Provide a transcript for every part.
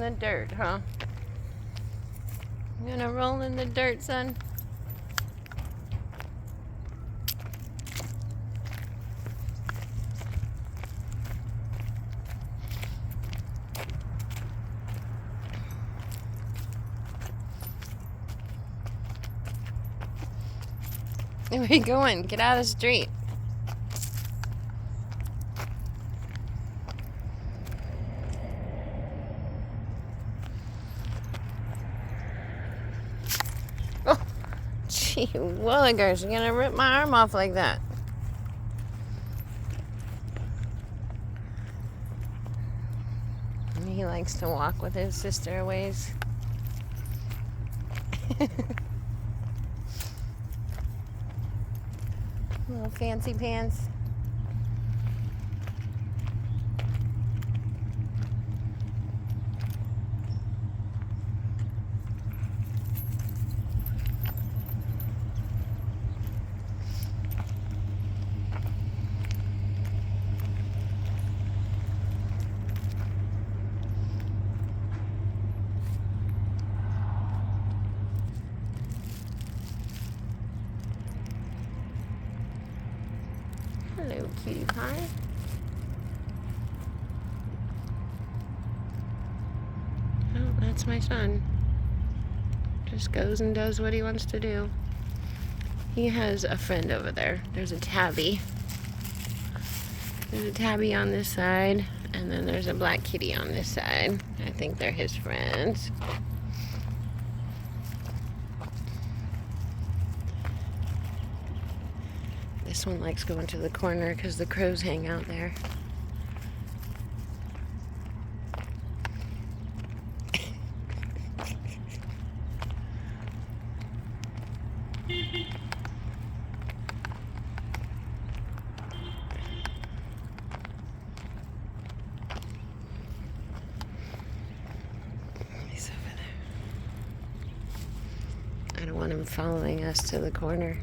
the dirt, huh? You gonna roll in the dirt, son? Where are you going? Get out of the street. Oh, gee willikers, you're gonna rip my arm off like that. He likes to walk with his sister a ways. Little fancy pants. Hello, cutie pie. Oh, that's my son. Just goes and does what he wants to do. He has a friend over there. There's a tabby. There's a tabby on this side, and then there's a black kitty on this side. I think they're his friends. This one likes going to the corner because the crows hang out there. He's over there. I don't want him following us to the corner.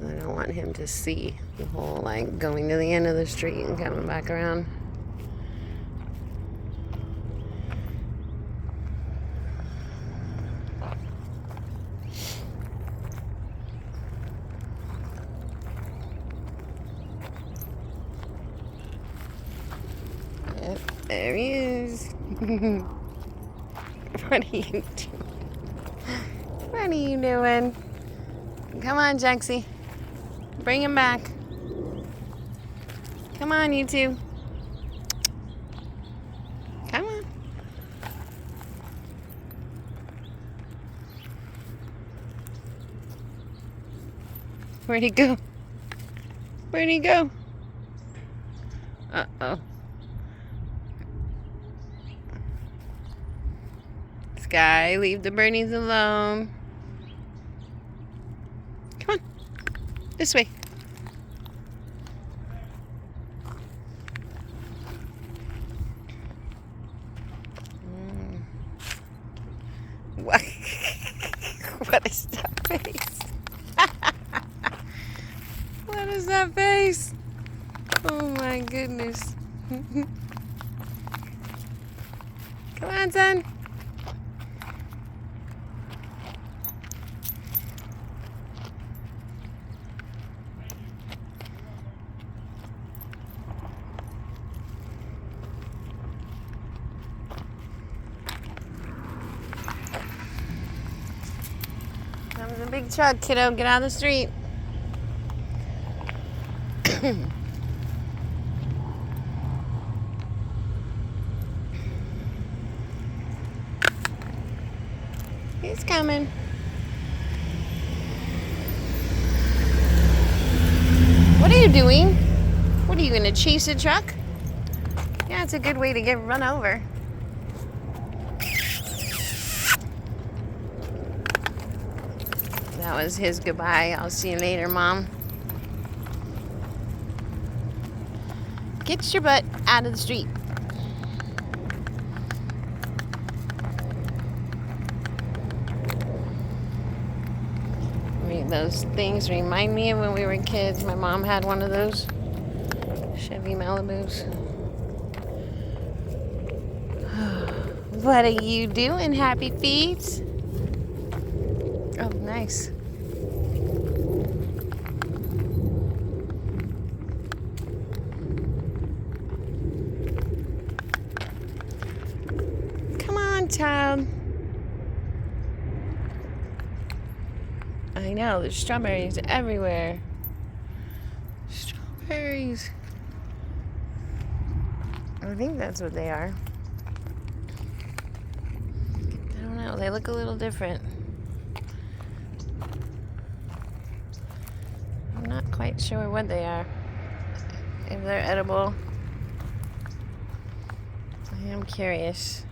I don't want him to see the whole, like, going to the end of the street and coming back around. Yep, there he is. What are you doing? What are you doing? Come on, Jaxsy. Bring him back. Come on, you two. Come on. Where'd he go? Where'd he go? Uh-oh. Sky, leave the birdies alone. Come on. This way. What? What is that face? What is that face? Oh my goodness. Come on, son. Comes a big truck, kiddo. Get out of the street. He's coming. What are you doing? What are you gonna chase a truck? Yeah, it's a good way to get run over. That was his goodbye. I'll see you later, Mom. Get your butt out of the street. Those things remind me of when we were kids. My mom had one of those Chevy Malibus. What are you doing, Happy Feet? Oh, nice. Come on, child. I know, there's strawberries everywhere. Strawberries. I think that's what they are. I don't know, they look a little different. I'm not quite sure what they are. If they're edible. I am curious.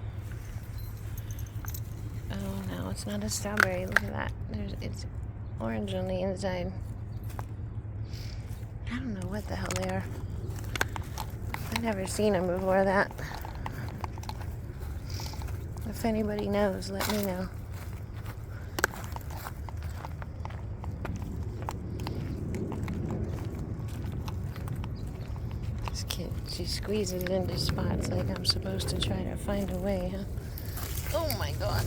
Oh no, it's not a strawberry. Look at that. It's orange on the inside. I don't know what the hell they are. I've never seen them before that. If anybody knows, let me know. This kid, she squeezes into spots like I'm supposed to try to find a way, huh? Oh my god.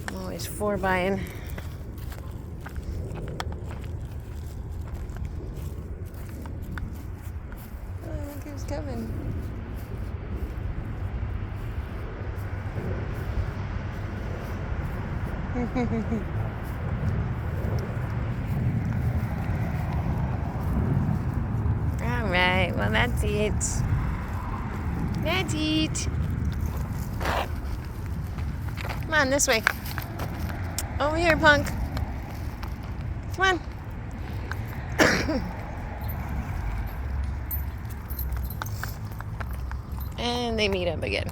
I'm always 4-buying. Oh, look who's coming. Alright, well that's it. That's it. Come on, this way. Over here, punk. Come on. And they meet up again.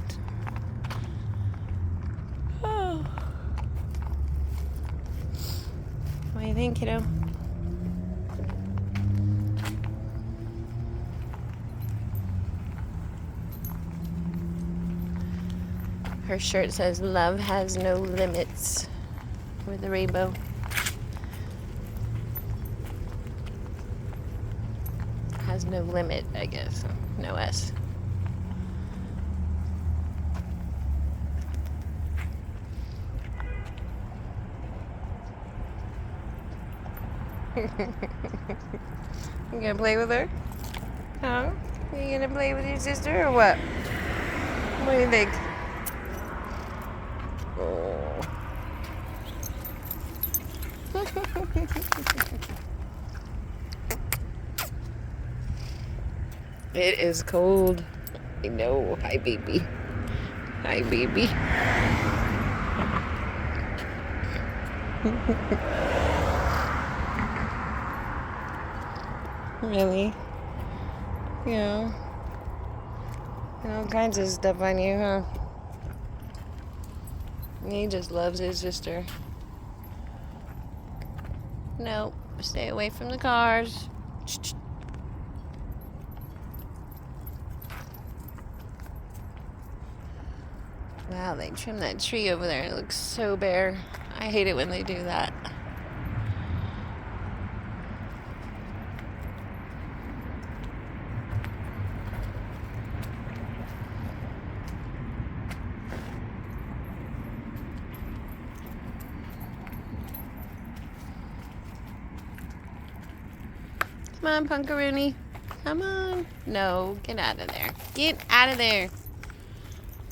Oh. What do you think, kiddo? Her shirt says, "Love has no limits," with the rainbow. Has no limit, I guess. No S. You gonna play with her? Huh? You gonna play with your sister or what? What do you think? Oh. It is cold. I know. Hi, baby. Hi, baby. Really? Yeah. All kinds of stuff on you, huh? He just loves his sister. No, stay away from the cars. Wow, they trimmed that tree over there. It looks so bare. I hate it when they do that. Come on, Punkaroony. Come on. No, get out of there. Get out of there.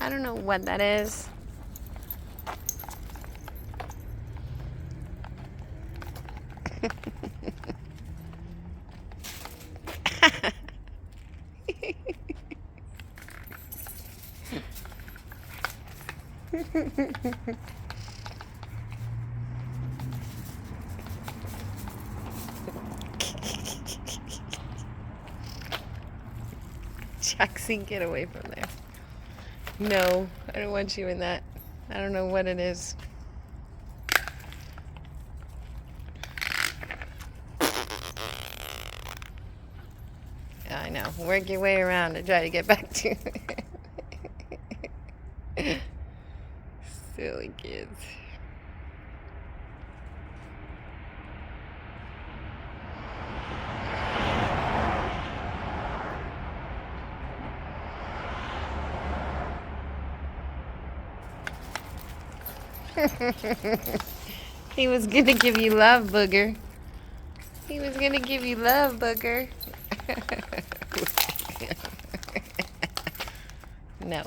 I don't know what that is. Jaxsy, get away from there. No, I don't want you in that. I don't know what it is. I know. Work your way around to try to get back to it. Silly kids. He was gonna give you love, Booger. He was gonna give you love, Booger. No.